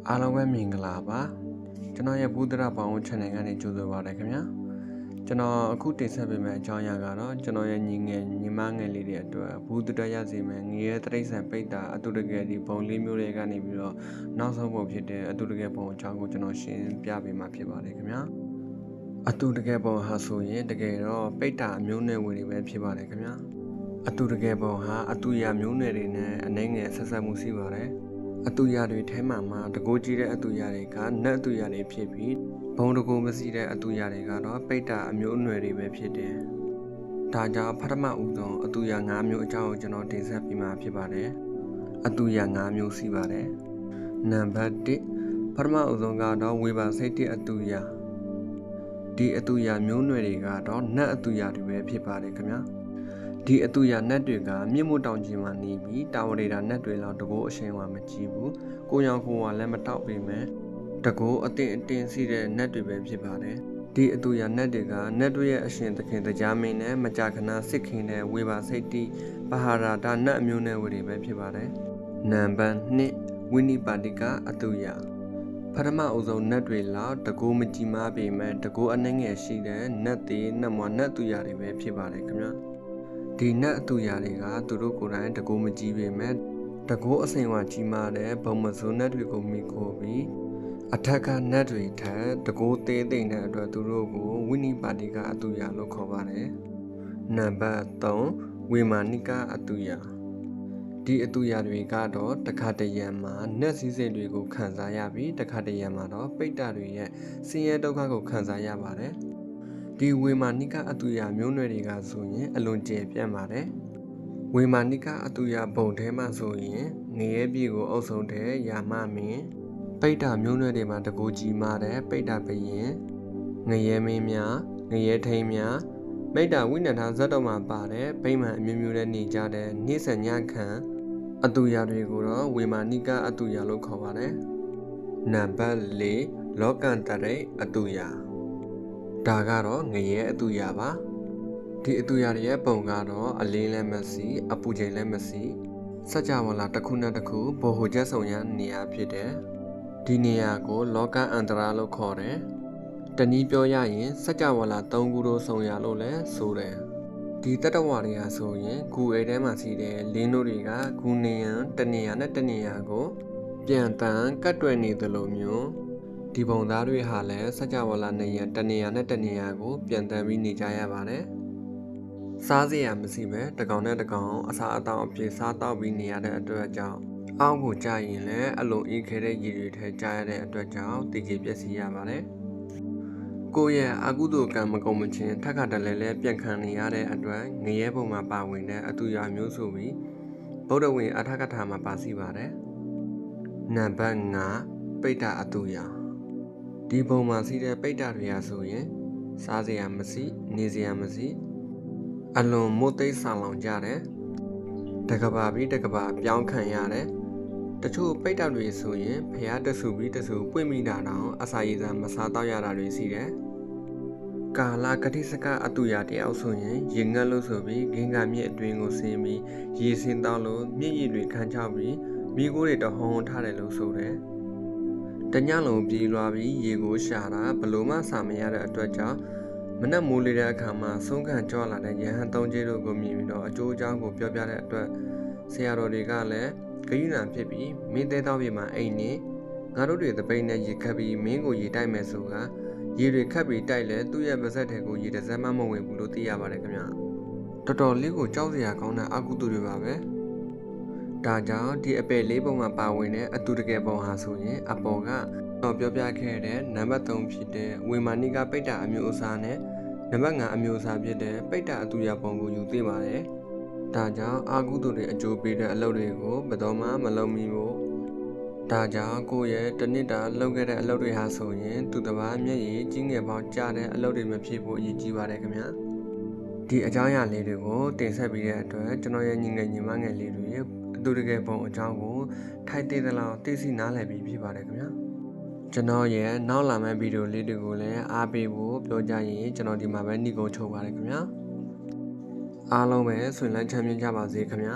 အားလုံးပဲမင်္ဂလာပါကျွန်တော်ရဲ့ဘုဒ္ဓရာပေါင်း channel ကနေကြိုဆိုပါရခင်ဗျာကျွန်တော်အခုတင်ဆက်ပေးမယ့်အကြောင်းအရာကတော့ကျွန်တော်ရဲ့ညီမငယ်လေးတွေအတွက်ဘုဒ္ဓရရစီမယ်ငရဲတရိษံပိတ်တာအတူတကယ်ဒီဘုံလေးမျိုးတွေကနေပြီးတော့နောက်ဆုံးပုံဖြစ်တဲ့အတူတကယ်ဘုံအကြောင်းကိုကျွန်တော်ရှင်းပြပေးမှာဖြစ်ပါတယ်ခင်ဗျာအတူတကယ်ဘုံဟာဆိုရင်တကယ်တော့ပိတ်တာအမျိုးနွယ်ဝင်တွေပဲဖြစ်ပါတယ်ခင်ဗျာအတူတကယ်ဘုံဟာအတူရမျိုးနွယ်တွေနဲ့အနှဲငယ်ဆက်ဆက်မှုရှိပါတယ်အတူရတွေထဲမှာတကိုးကြီးတဲ့အတူရတွေကနတ်အတူရတွေဖြစ်ပြီးဘုံတကိုးမရှိတဲ့အတူရတွေကတော့ပိတ်တာအမျိုးအနွယ်တွေပဲဖြစ်တယ်။ဒါကြောင့်ပထမဦးဆုံးအတူရ5မျိုးအကြောင်းကိုကျွန်တော်တင်ဆက်ပေးမှာဖြစ်ပါတယ်။အတူရ5မျိုးရှိပါတယ်။နံပါတ်1ပထမဦးဆုံးကတော့ဝေဘာစိတ်တဲ့အတူရဒီအတူရမျိုးနွယ်တွေကတော့နတ်အတူရတွေပဲဖြစ်ပါတယ်ခင်ဗျာ။ဒီအတူရနတ်တွေကမြင့်မို့တောင်ကြီးမှာနေပြီးတာဝရေတာနတ်တွေလောက်တကိုးအရှင်ဝါမကြည့်ဘူးကိုရောင်ကိုဝါလည်းမတောက်ပေမဲ့တကိုးအတင်းစီးတဲ့နတ်တွေပဲဖြစ်ပါတယ်ဒီအတူရနတ်တွေကနတ်တွေရဲ့အရှင်သခင်တရားမင်းနဲ့မကြာခဏစစ်ခင်တဲ့ဝေဘာစိတ်တိပဟာရတာနတ်အမျိုးနဲ့ဝတွေပဲဖြစ်ပါတယ်နံပါတ်2ဝိနိပါတိကအတူရပထမအဦးဆုံးနတ်တွေလောက်တကိုးမကြည့်မပေမဲ့တကိုးအနှဲငယ်ရှိတဲ့နတ်တွေနတ်မွားနတ်တူရတွေပဲဖြစ်ပါတယ်ခင်ဗျာဒီနတ်အတူရတွေကသူတို့ကိုယ်တိုင်တကိုးမကြည့်ပေမဲ့တကိုးအစိမ်ဝါကြီးမားတဲ့ဘုံမစိုးနတ်တွေကိုမိခိုးပြီးအထက်ကနတ်တွေထက်တကိုးသေးသိမ့်တဲ့အတွက်သူတို့ကိုဝိနိပါတိကအတူရလို့ခေါ်ပါတယ်နံပါတ်3ဝေမာနိကအတူရဒီအတူရတွေကတော့တခါတရံမှာနတ်စည်းစိမ်တွေကိုခံစားရပြီးတခါတရံမှာတော့ပိဋ္ဌတွေရဲ့ဆင်းရဲဒုက္ခကိုခံစားရပါတယ်ဒီဝေမာနိကအတူရမျိုးနွယ်တွေကဆိုရင်အလွန်ကျယ်ပြန့်ပါတယ်ဝေမာနိကအတူရဘုံထဲမှာဆိုရင်ငရဲပြည်ကိုအုပ်ဆုံးတဲ့ယာမမင်းပိဋ္ဌမျိုးနွယ်တွေမှာတကူကြီးမာတဲ့ပိဋ္ဌဘယင်ငရဲမင်းများငရဲထိန်များပိဋ္ဌဝိနထာဇတ်တော်မှာပါတဲ့ဗိမာန်အမျိုးမျိုးနဲ့နေကြတဲ့နေဆညခံအတူရတွေကိုတော့ဝေမာနိကအတူရလို့ခေါ်ပါတယ်နံပါတ်4လောကန္တရိအတူရဒါကတော့ငရဲအတူရပါဒီအတူရရဲ့ပုံကတော့အလင်းလည်းမရှိအပူချိန်လည်းမရှိစကြဝဠာတစ်ခုနဲ့တစ်ခုဘိုဟိုချက်ဆုံရနေရာဖြစ်တယ်ဒီနေရာကိုလောကအန္တရာလို့ခေါ်တယ်တနည်းပြောရရင်စကြဝဠာ3ခုတို့ဆုံရလို့လည်းဆိုတယ်ဒီတတ္တဝါတွေကဆိုရင်ဂူအိမ်ထဲမှာရှိတဲ့လင်းတို့တွေကဂူနေရန်တနေရာနဲ့တနေရာကိုပြန်တန်ကတ်တွယ်နေသလိုမျိုးဒီပုံသားတွေဟာလည်းစကြဝဠာနေရတနေရာနဲ့တနေရာကိုပြန်တန်ပြီးနေကြရပါတယ်စားစရာမရှိပဲတကောင်နဲ့တကောင်အစာအသောက်အပြည့်စားတော့ပြီးနေရတဲ့အတွက်ကြောင့်အောက်ကိုကြာရင်လည်းအလုံးအေးခဲတဲ့ရည်တွေထဲကြာရတဲ့အတွက်ကြောင့်တည်ကြည်ပျက်စီးရပါတယ်ကိုယ့်ရဲ့အကုသိုလ်ကံမကုန်မချင်းထပ်ခါတလဲလဲပြန်ခံနေရတဲ့အတွက်ငရဲဘုံမှာပါဝင်တဲ့အတူရမျိုးဆိုပြီးဗုဒ္ဓဝင်အထကထာမှာပါရှိပါတယ်နံပါတ်5ပိဋ္ဌအတူရဒီဘုံမှာရှိတဲ့ပိဋ္ဌတွေဟာဆိုရင်စားစရာမရှိနေစရာမရှိအလွန်မို့သိမ်းဆောင်လောင်ကြတယ်တကဘာပြီးတကဘာပြောင်းခံရတယ်တချို့ပိဋ္ဌတွေဆိုရင်ဖျားတဆူပြီးတဆူပွင့်မိတာတောင်အစာရည်စားမစားတော့ရတာတွေရှိတယ်ကာလကတိစကအတူရတယောက်ဆိုရင်ရေငတ်လို့ဆိုပြီးဂင်္ဂမြစ်အတွင်းကိုဆင်းပြီးရေစင်းတောက်လို့မြစ်ရည်တွေခန်းချောက်ပြီးမိကိုးတွေတဟုံထားတယ်လို့ဆိုတယ်တညလုံးပြေးလွားပြီးရေကိုရှာတာဘလို့မှစာမရတဲ့အတွက်ကြောင့်မနက်မိုးလေးတဲ့အခါမှာဆုံးခံကြွလာတဲ့ရဟန်းသုံးကျဲတို့ကိုမြင်ပြီးတော့အကျိုးအကြောင်းကိုပြောပြတဲ့အတွက်ဆရာတော်တွေကလည်းဂိဏဖြစ်ပြီးမင်းသေးတော့ပြမှာအိမ်နေငါတို့တွေတပိန်နဲ့ရေခတ်ပြီးမင်းကိုရေတိုက်မယ်ဆိုကရေတွေခတ်ပြီးတိုက်လဲသူ့ရဲ့ပါဇက်ထဲကိုရေတစ်စက်မှမဝင်ဘူးလို့သိရပါတယ်ခင်ဗျတော်တော်လေးကိုကြောက်စရာကောင်းတဲ့အကုသိုလ်တွေပါပဲဒါကြောင့်ဒီအပယ်လေးပုံမှာပါဝင်တဲ့အတူတကယ်ပုံဟာဆိုရင်အပေါ်ကတော့ပြောပြခဲ့တဲ့နံပါတ်3ဖြစ်တဲ့ဝေမာနိကပိဋ္ဌအမျိုးအစားနဲ့နံပါတ်5အမျိုးအစားဖြစ်တဲ့ပိဋ္ဌအတူရပုံကိုယူသိပါတယ်ဒါကြောင့်အာကုသိုလ်တွေအကျိုးပေးတဲ့အလုပ်တွေကိုဘယ်တော့မှမလုပ်မိဘူးဒါကြောင့်ကိုယ့်ရဲ့တနစ်တာလုပ်ခဲ့တဲ့အလုပ်တွေဟာဆိုရင်သူတစ်ပါးမျက်ရည်ကြီးငယ်ပေါင်းကြားတဲ့အလုပ်တွေမဖြစ်ဖို့အရေးကြီးပါတယ်ခင်ဗျာဒီအကြောင်းအရာလေးတွေကိုတင်ဆက်ပြီးတဲ့အတွက်ကျွန်တော်ရဲ့ညီမငယ်လေးတွေရဲ့အတူတကယ်ပုံအကြောင်းကိုထိုက်သေးသလောက်သိသိနားလည်ပြီးဖြစ်ပါတယ်ခင်ဗျာကျွန်တော်ရဲ့နောက်လာမယ့်ဗီဒီယိုလေးတွေကိုလည်းအားပေးဖို့ပြောကြရင်ကျွန်တော်ဒီမှာပဲနှီးကုန်းချုပ်ပါတယ်ခင်ဗျာအားလုံးပဲဆွေးနွေးချမ်းမြေ့ကြပါစေခင်ဗျာ